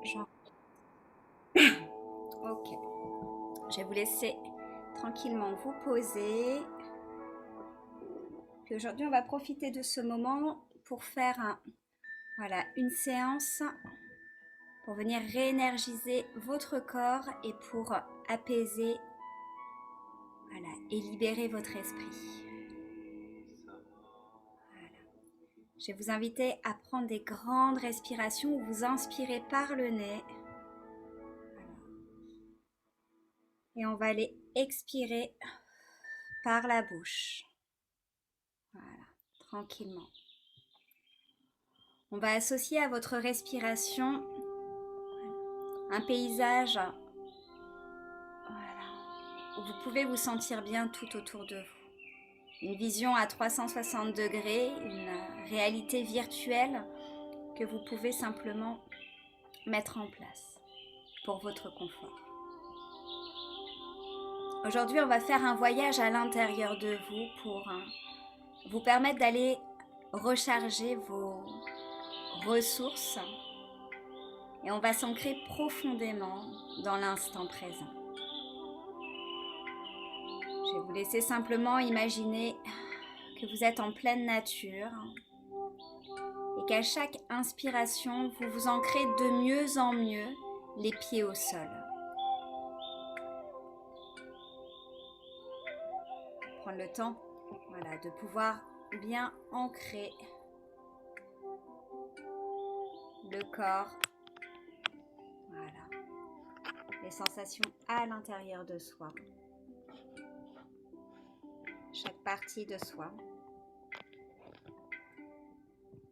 Genre, ok. Je vais vous laisser tranquillement vous poser. Puis aujourd'hui, on va profiter de ce moment pour faire une séance pour venir réénergiser votre corps et pour apaiser et libérer votre esprit. Je vais vous inviter à prendre des grandes respirations où vous inspirez par le nez. Et on va aller expirer par la bouche. Voilà, tranquillement. On va associer à votre respiration un paysage où vous pouvez vous sentir bien tout autour de vous. Une vision à 360 degrés, une réalité virtuelle que vous pouvez simplement mettre en place pour votre confort. Aujourd'hui, on va faire un voyage à l'intérieur de vous pour vous permettre d'aller recharger vos ressources et on va s'ancrer profondément dans l'instant présent. Je vais vous laisser simplement imaginer que vous êtes en pleine nature et qu'à chaque inspiration, vous vous ancrez de mieux en mieux les pieds au sol. Prendre le temps de pouvoir bien ancrer le corps, les sensations à l'intérieur de soi, chaque partie de soi.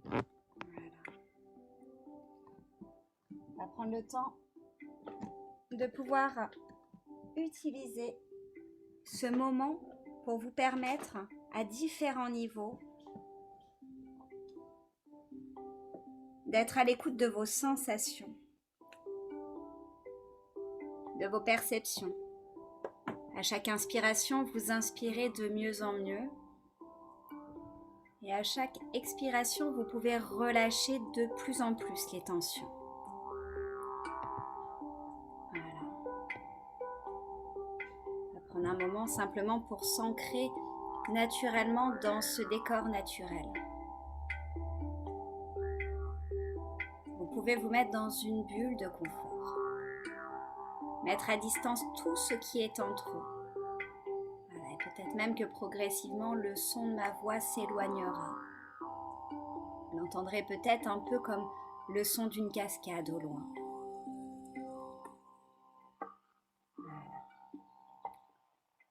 On va prendre le temps de pouvoir utiliser ce moment pour vous permettre à différents niveaux d'être à l'écoute de vos sensations, de vos perceptions. À chaque inspiration, vous inspirez de mieux en mieux. Et à chaque expiration, vous pouvez relâcher de plus en plus les tensions. Voilà. On va prendre un moment simplement pour s'ancrer naturellement dans ce décor naturel. Vous pouvez vous mettre dans une bulle de confort. Mettre à distance tout ce qui est en trop. Et peut-être même que progressivement, le son de ma voix s'éloignera. Vous l'entendrez peut-être un peu comme le son d'une cascade au loin.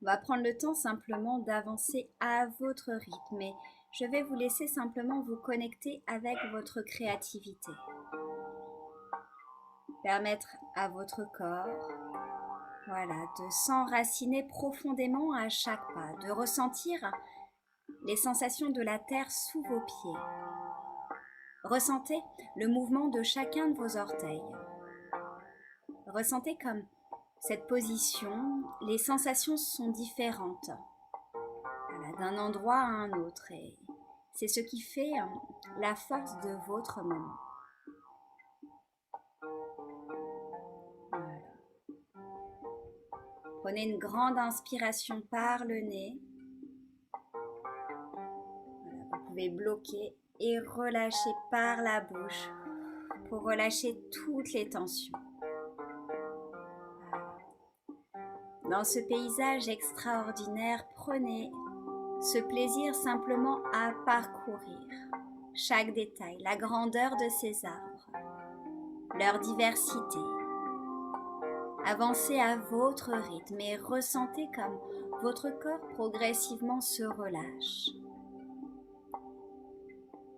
On va prendre le temps simplement d'avancer à votre rythme et je vais vous laisser simplement vous connecter avec votre créativité. Permettre à votre corps de s'enraciner profondément à chaque pas, de ressentir les sensations de la terre sous vos pieds. Ressentez le mouvement de chacun de vos orteils. Ressentez comme cette position, les sensations sont différentes d'un endroit à un autre et c'est ce qui fait la force de votre moment. Prenez une grande inspiration par le nez. Vous pouvez bloquer et relâcher par la bouche pour relâcher toutes les tensions. Dans ce paysage extraordinaire, prenez ce plaisir simplement à parcourir chaque détail, la grandeur de ces arbres, leur diversité. Avancez à votre rythme et ressentez comme votre corps progressivement se relâche.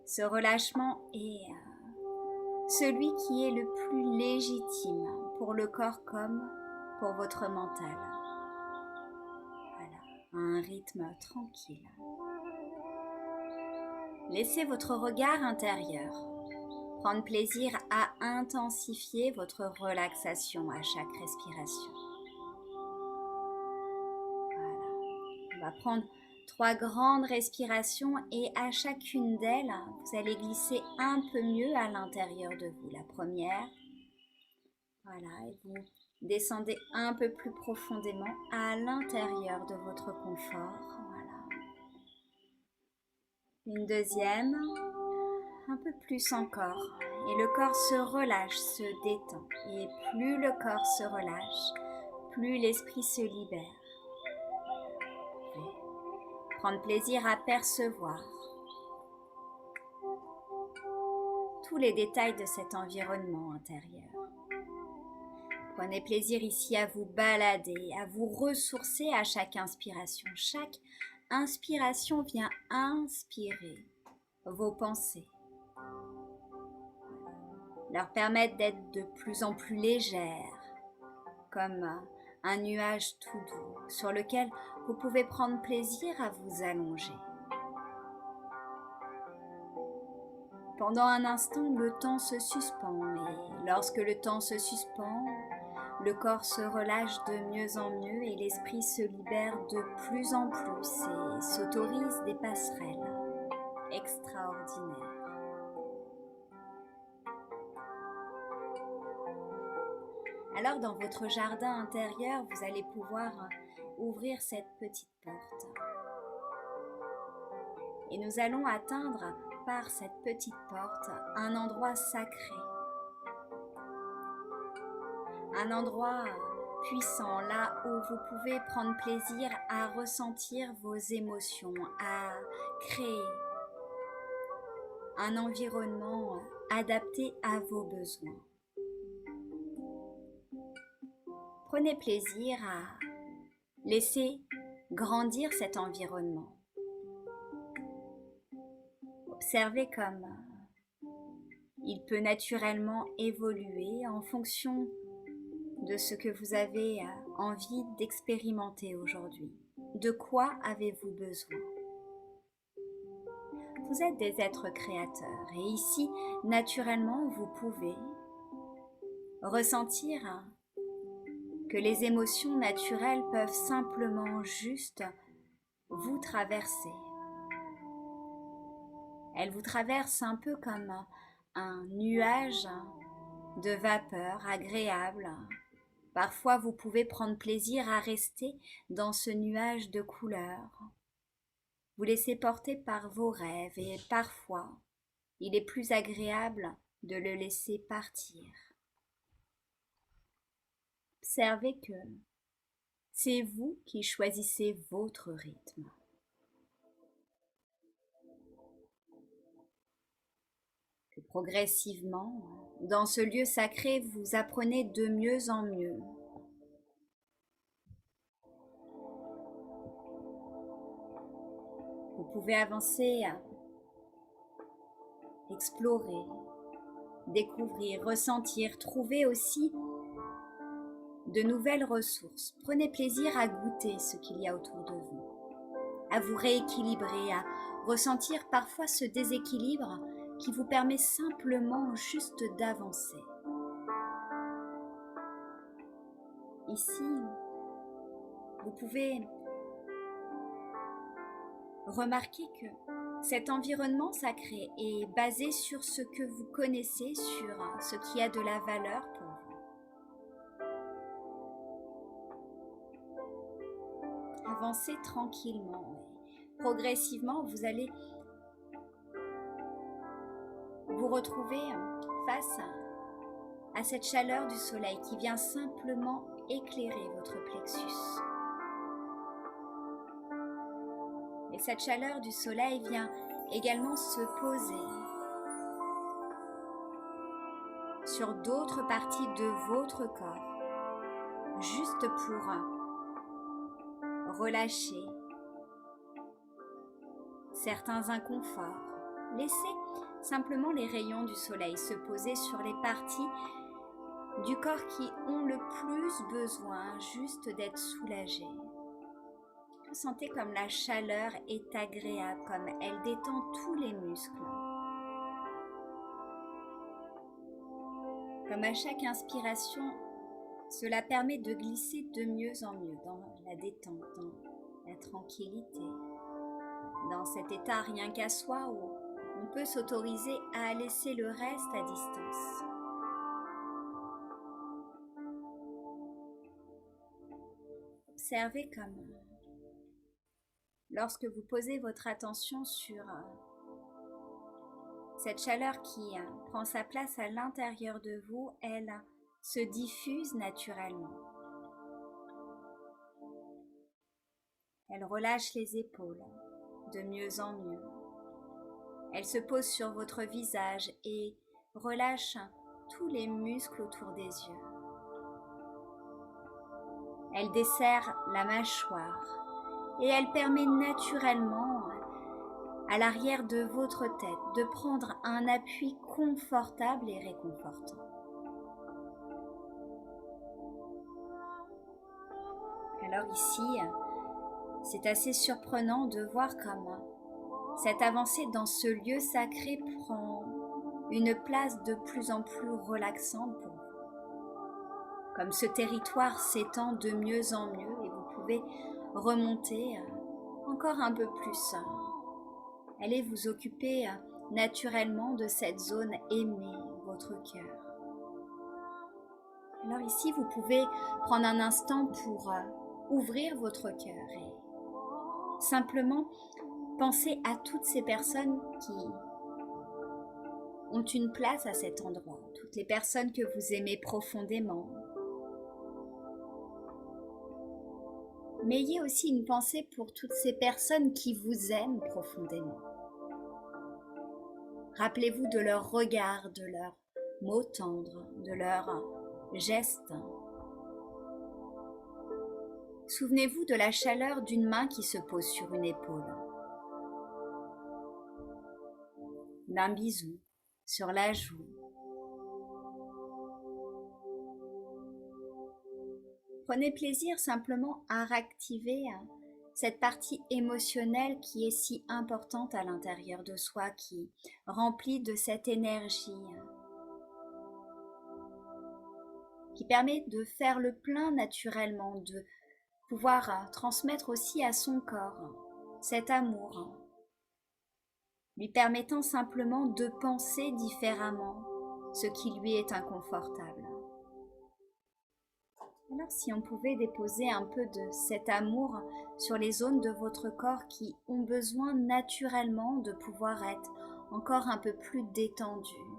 Ce relâchement est celui qui est le plus légitime pour le corps comme pour votre mental. À un rythme tranquille. Laissez votre regard intérieur prendre plaisir à intensifier votre relaxation à chaque respiration. On va prendre 3 grandes respirations et à chacune d'elles, vous allez glisser un peu mieux à l'intérieur de vous. La première, Voilà, et vous descendez un peu plus profondément à l'intérieur de votre confort. Voilà. Une deuxième, un peu plus encore. Et le corps se relâche, se détend. Et plus le corps se relâche, plus l'esprit se libère. Et prendre plaisir à percevoir tous les détails de cet environnement intérieur. Prenez plaisir ici à vous balader, à vous ressourcer à chaque inspiration. Chaque inspiration vient inspirer vos pensées, leur permettre d'être de plus en plus légères, comme un nuage tout doux sur lequel vous pouvez prendre plaisir à vous allonger. Pendant un instant, le temps se suspend et lorsque le temps se suspend, le corps se relâche de mieux en mieux et l'esprit se libère de plus en plus et s'autorise des passerelles extraordinaires. Alors dans votre jardin intérieur, vous allez pouvoir ouvrir cette petite porte. Et nous allons atteindre par cette petite porte un endroit sacré. Un endroit puissant, là où vous pouvez prendre plaisir à ressentir vos émotions, à créer un environnement adapté à vos besoins. Prenez plaisir à laisser grandir cet environnement. Observez comme il peut naturellement évoluer en fonction de ce que vous avez envie d'expérimenter aujourd'hui. De quoi avez-vous besoin? Vous êtes des êtres créateurs et ici, naturellement, vous pouvez ressentir que les émotions naturelles peuvent simplement juste vous traverser. Elles vous traversent un peu comme un nuage de vapeur agréable. Parfois, vous pouvez prendre plaisir à rester dans ce nuage de couleurs. Vous laissez porter par vos rêves et parfois, il est plus agréable de le laisser partir. Observez que c'est vous qui choisissez votre rythme. Que progressivement, dans ce lieu sacré, vous apprenez de mieux en mieux vous pouvez avancer, explorer, découvrir, ressentir, trouver aussi de nouvelles ressources. Prenez plaisir à goûter ce qu'il y a autour de vous, à vous rééquilibrer, à ressentir parfois ce déséquilibre qui vous permet simplement juste d'avancer. Ici, vous pouvez remarquez que cet environnement sacré est basé sur ce que vous connaissez, sur ce qui a de la valeur pour vous. Avancez tranquillement. Progressivement, vous allez vous retrouver face à cette chaleur du soleil qui vient simplement éclairer votre plexus. Et cette chaleur du soleil vient également se poser sur d'autres parties de votre corps, juste pour relâcher certains inconforts. Laissez simplement les rayons du soleil se poser sur les parties du corps qui ont le plus besoin juste d'être soulagées. Sentez comme la chaleur est agréable, comme elle détend tous les muscles. Comme à chaque inspiration, cela permet de glisser de mieux en mieux dans la détente, dans la tranquillité, dans cet état rien qu'à soi où on peut s'autoriser à laisser le reste à distance. observez comme lorsque vous posez votre attention sur cette chaleur qui prend sa place à l'intérieur de vous, elle se diffuse naturellement. Elle relâche les épaules de mieux en mieux. Elle se pose sur votre visage et relâche tous les muscles autour des yeux. Elle desserre la mâchoire et elle permet naturellement à l'arrière de votre tête de prendre un appui confortable et réconfortant. Alors ici, c'est assez surprenant de voir comment cette avancée dans ce lieu sacré prend une place de plus en plus relaxante pour vous. Comme ce territoire s'étend de mieux en mieux et vous pouvez remonter encore un peu plus. Allez vous occuper naturellement de cette zone aimée, votre cœur. Alors ici, vous pouvez prendre un instant pour ouvrir votre cœur et simplement penser à toutes ces personnes qui ont une place à cet endroit, toutes les personnes que vous aimez profondément. Mais ayez aussi une pensée pour toutes ces personnes qui vous aiment profondément. Rappelez-vous de leurs regards, de leurs mots tendres, de leurs gestes. Souvenez-vous de la chaleur d'une main qui se pose sur une épaule, d'un bisou sur la joue. Prenez plaisir simplement à réactiver cette partie émotionnelle qui est si importante à l'intérieur de soi, qui remplit de cette énergie, qui permet de faire le plein naturellement, de pouvoir transmettre aussi à son corps cet amour, lui permettant simplement de penser différemment ce qui lui est inconfortable. Alors si on pouvait déposer un peu de cet amour sur les zones de votre corps qui ont besoin naturellement de pouvoir être encore un peu plus détendues.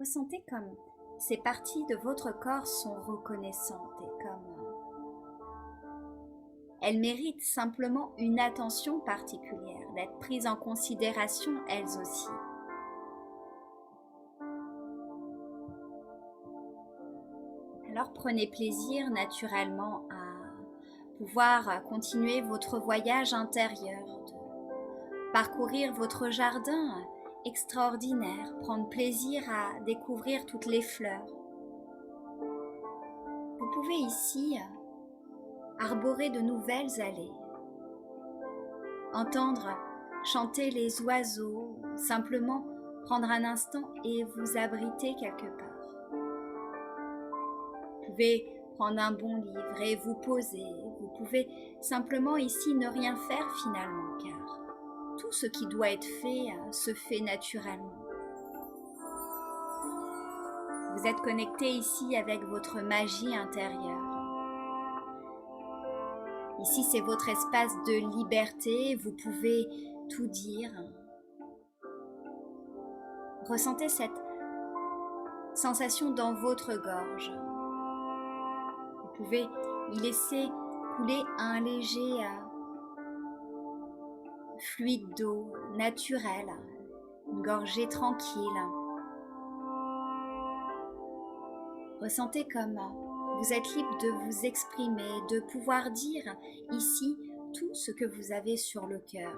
Ressentez comme ces parties de votre corps sont reconnaissantes et comme elles méritent simplement une attention particulière, d'être prises en considération elles aussi. Alors prenez plaisir naturellement à pouvoir continuer votre voyage intérieur, de parcourir votre jardin extraordinaire, prendre plaisir à découvrir toutes les fleurs. Vous pouvez ici arborer de nouvelles allées, entendre chanter les oiseaux, simplement prendre un instant et vous abriter quelque part. Vous pouvez prendre un bon livre et vous poser. Vous pouvez simplement ici ne rien faire finalement, car tout ce qui doit être fait se fait naturellement. Vous êtes connecté ici avec votre magie intérieure. Ici, c'est votre espace de liberté. Vous pouvez tout dire. Ressentez cette sensation dans votre gorge. Vous pouvez y laisser couler un léger fluide d'eau naturel, une gorgée tranquille. Ressentez comme vous êtes libre de vous exprimer, de pouvoir dire ici tout ce que vous avez sur le cœur.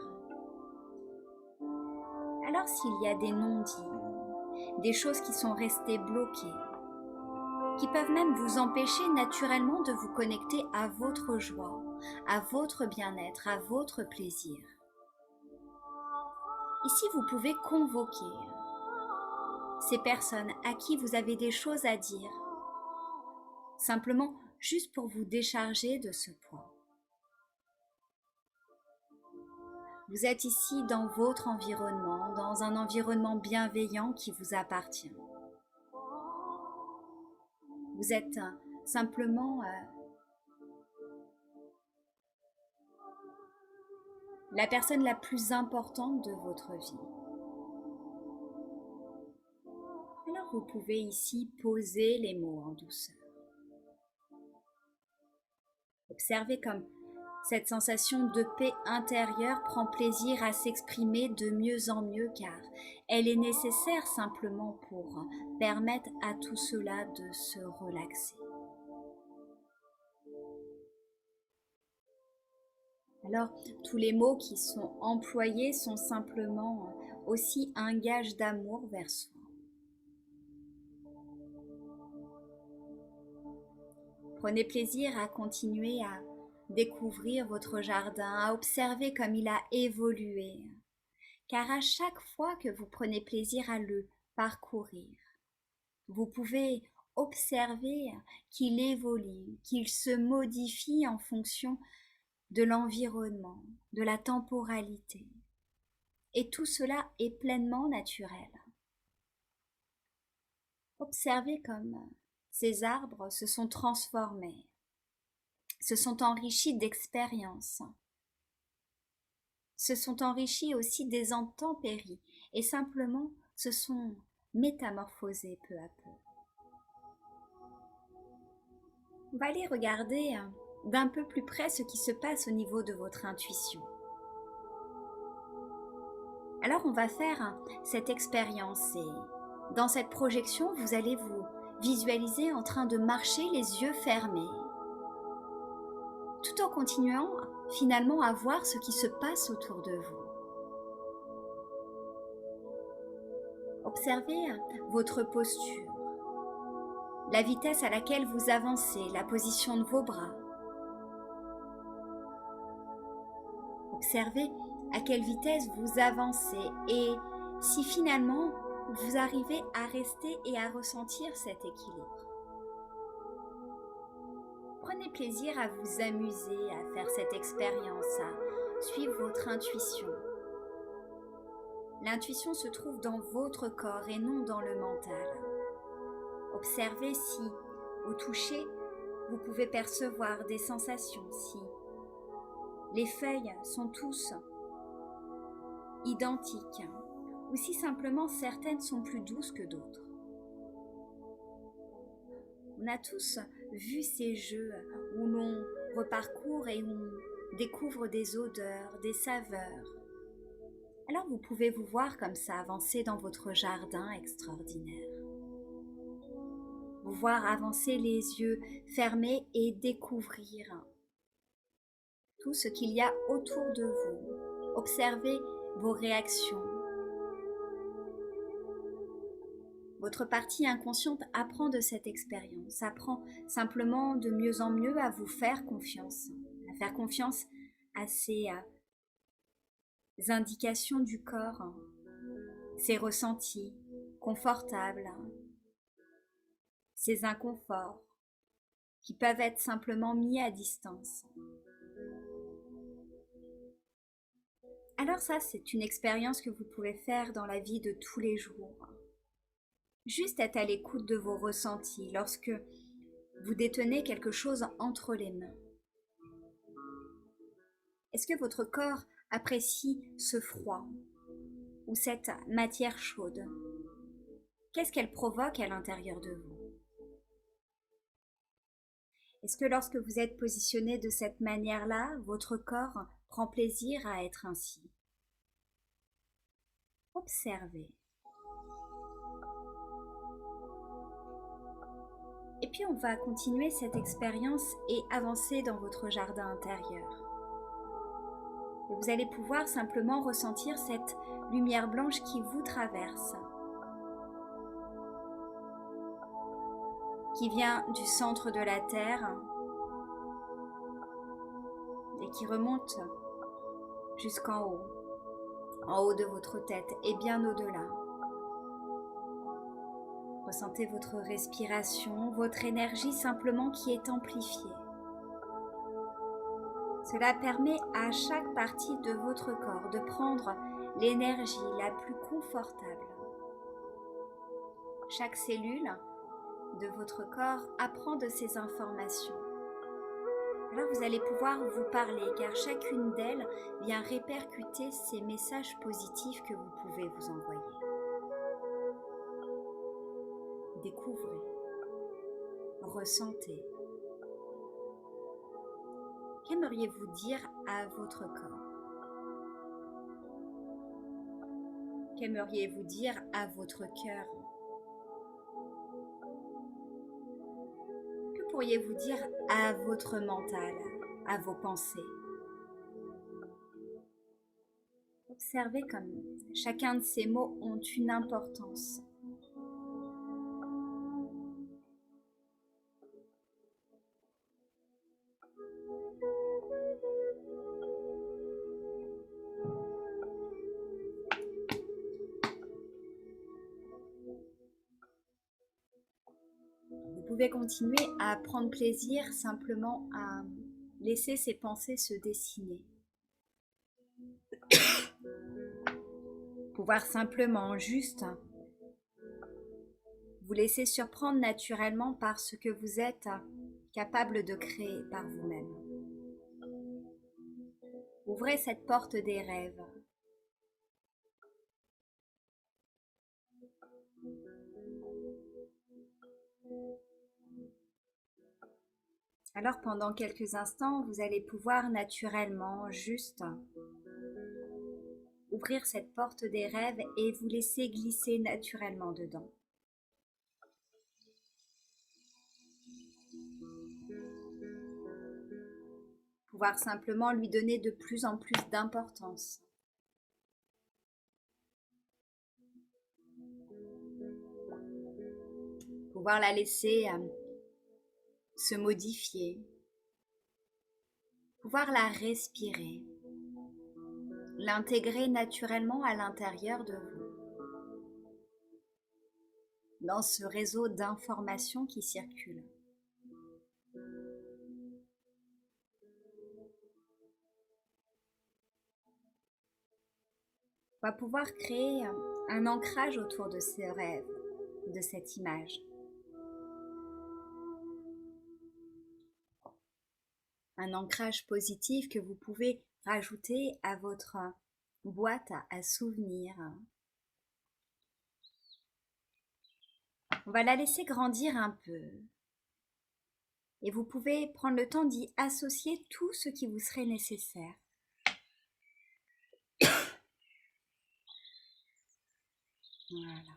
Alors s'il y a des non-dits, des choses qui sont restées bloquées, qui peuvent même vous empêcher naturellement de vous connecter à votre joie, à votre bien-être, à votre plaisir. Ici, vous pouvez convoquer ces personnes à qui vous avez des choses à dire, simplement juste pour vous décharger de ce poids. Vous êtes ici dans votre environnement, dans un environnement bienveillant qui vous appartient. Vous êtes simplement la personne la plus importante de votre vie. Alors vous pouvez ici poser les mots en douceur. Observez comme cette sensation de paix intérieure prend plaisir à s'exprimer de mieux en mieux car elle est nécessaire simplement pour permettre à tout cela de se relaxer. Alors, tous les mots qui sont employés sont simplement aussi un gage d'amour vers soi. Prenez plaisir à continuer à découvrir votre jardin, à observer comme il a évolué. Car à chaque fois que vous prenez plaisir à le parcourir, vous pouvez observer qu'il évolue, qu'il se modifie en fonction de l'environnement, de la temporalité. Et tout cela est pleinement naturel. Observez comme ces arbres se sont transformés, se sont enrichis d'expériences, se sont enrichis aussi des intempéries et simplement se sont métamorphosés peu à peu. On va aller regarder d'un peu plus près ce qui se passe au niveau de votre intuition. Alors on va faire cette expérience et dans cette projection, vous allez vous visualiser en train de marcher les yeux fermés, tout en continuant finalement à voir ce qui se passe autour de vous. Observez votre posture, la vitesse à laquelle vous avancez, la position de vos bras. Observez à quelle vitesse vous avancez et si finalement vous arrivez à rester et à ressentir cet équilibre. Prenez plaisir à vous amuser, à faire cette expérience, à suivre votre intuition. L'intuition se trouve dans votre corps et non dans le mental. Observez si, au toucher, vous pouvez percevoir des sensations, si les feuilles sont tous identiques, ou si simplement certaines sont plus douces que d'autres. On a tous vu ces jeux où l'on reparcourt et où on découvre des odeurs, des saveurs. Alors vous pouvez vous voir comme ça avancer dans votre jardin extraordinaire. Vous voir avancer les yeux fermés et découvrir tout ce qu'il y a autour de vous. Observez vos réactions. Votre partie inconsciente apprend de cette expérience, apprend simplement de mieux en mieux à vous faire confiance, à ces indications du corps, ces ressentis confortables, ces inconforts qui peuvent être simplement mis à distance. Alors ça, c'est une expérience que vous pouvez faire dans la vie de tous les jours. Juste être à l'écoute de vos ressentis lorsque vous détenez quelque chose entre les mains. Est-ce que votre corps apprécie ce froid ou cette matière chaude? Qu'est-ce qu'elle provoque à l'intérieur de vous? Est-ce que lorsque vous êtes positionné de cette manière-là, votre corps prend plaisir à être ainsi? Observez. Et puis on va continuer cette expérience et avancer dans votre jardin intérieur. Et vous allez pouvoir simplement ressentir cette lumière blanche qui vous traverse, qui vient du centre de la Terre et qui remonte jusqu'en haut de votre tête et bien au-delà. Ressentez votre respiration, votre énergie simplement qui est amplifiée. Cela permet à chaque partie de votre corps de prendre l'énergie la plus confortable. Chaque cellule de votre corps apprend de ces informations. Alors vous allez pouvoir vous parler car chacune d'elles vient répercuter ces messages positifs que vous pouvez vous envoyer. Découvrez, ressentez. Qu'aimeriez-vous dire à votre corps? Qu'aimeriez-vous dire à votre cœur? Que pourriez-vous dire à votre mental, à vos pensées? Observez comme chacun de ces mots ont une importance. Vous pouvez continuer à prendre plaisir simplement à laisser ces pensées se dessiner. Pouvoir simplement juste vous laisser surprendre naturellement par ce que vous êtes capable de créer par vous-même. Ouvrez cette porte des rêves. Alors pendant quelques instants, vous allez pouvoir naturellement juste ouvrir cette porte des rêves et vous laisser glisser naturellement dedans. Pouvoir simplement lui donner de plus en plus d'importance. Pouvoir la laisser se modifier. Pouvoir la respirer. L'intégrer naturellement à l'intérieur de vous. Dans ce réseau d'informations qui circulent. On va pouvoir créer un ancrage autour de ces rêves, de cette image. Un ancrage positif que vous pouvez rajouter à votre boîte à souvenirs. On va la laisser grandir un peu. Et vous pouvez prendre le temps d'y associer tout ce qui vous serait nécessaire. Voilà.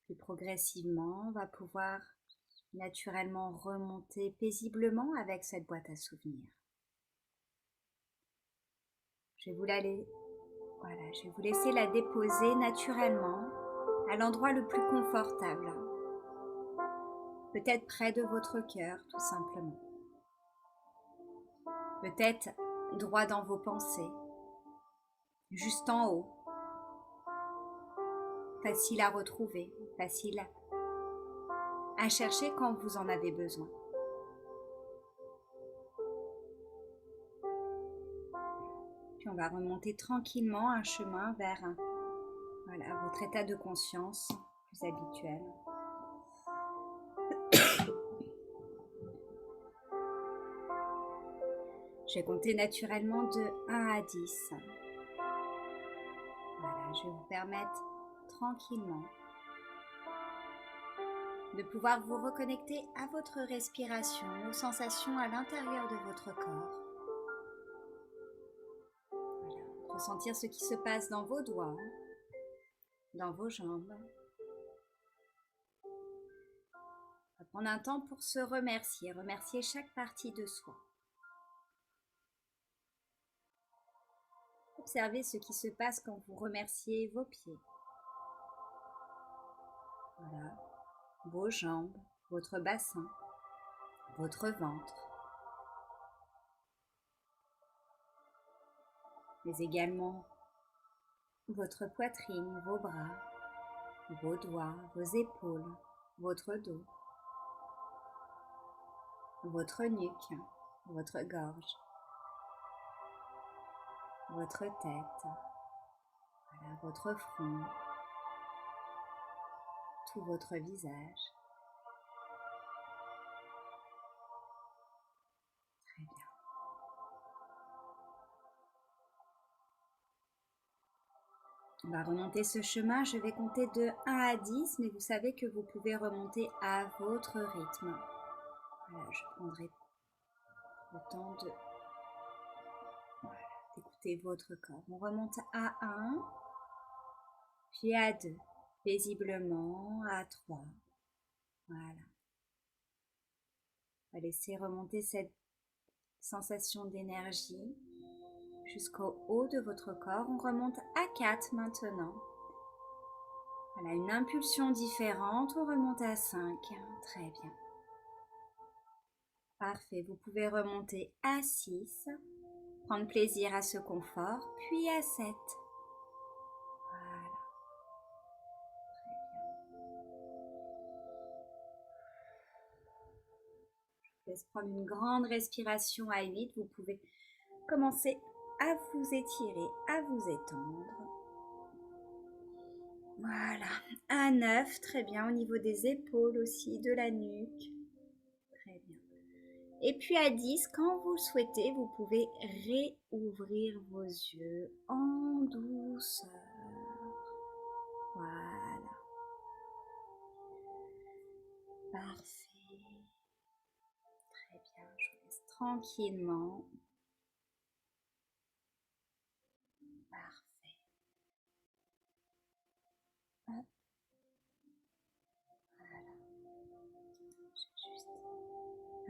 Puis progressivement, on va pouvoir naturellement remonter paisiblement avec cette boîte à souvenirs. Je vais vous laisser la déposer naturellement à l'endroit le plus confortable. Peut-être près de votre cœur, tout simplement. Peut-être droit dans vos pensées, juste en haut. Facile à retrouver, facile à chercher quand vous en avez besoin. Puis on va remonter tranquillement un chemin vers votre état de conscience plus habituel. Je vais compter naturellement de 1 à 10. Voilà, je vais vous permettre tranquillement de pouvoir vous reconnecter à votre respiration, aux sensations à l'intérieur de votre corps. Voilà, ressentir ce qui se passe dans vos doigts, dans vos jambes. On va prendre un temps pour se remercier chaque partie de soi. Observez ce qui se passe quand vous remerciez vos pieds. Voilà, vos jambes, votre bassin, votre ventre. Mais également votre poitrine, vos bras, vos doigts, vos épaules, votre dos, votre nuque, votre gorge, votre tête, voilà, votre front, tout votre visage. Très bien. On va remonter ce chemin, je vais compter de 1 à 10, mais vous savez que vous pouvez remonter à votre rythme. Voilà, je prendrai le temps de d'écouter votre corps. On remonte à 1, puis à 2, paisiblement, à 3. Voilà. On va laisser remonter cette sensation d'énergie jusqu'au haut de votre corps. On remonte à 4 maintenant. Voilà, une impulsion différente, on remonte à 5. Très bien. Parfait, vous pouvez remonter à 6, prendre plaisir à ce confort, puis à 7. Voilà, très bien. Je vous laisse prendre une grande respiration à 8. Vous pouvez commencer à vous étirer, à vous étendre. Voilà, à 9, très bien, au niveau des épaules aussi, de la nuque. Très bien. Et puis à 10, quand vous le souhaitez, vous pouvez réouvrir vos yeux en douceur. Voilà. Parfait. Très bien, je vous laisse tranquillement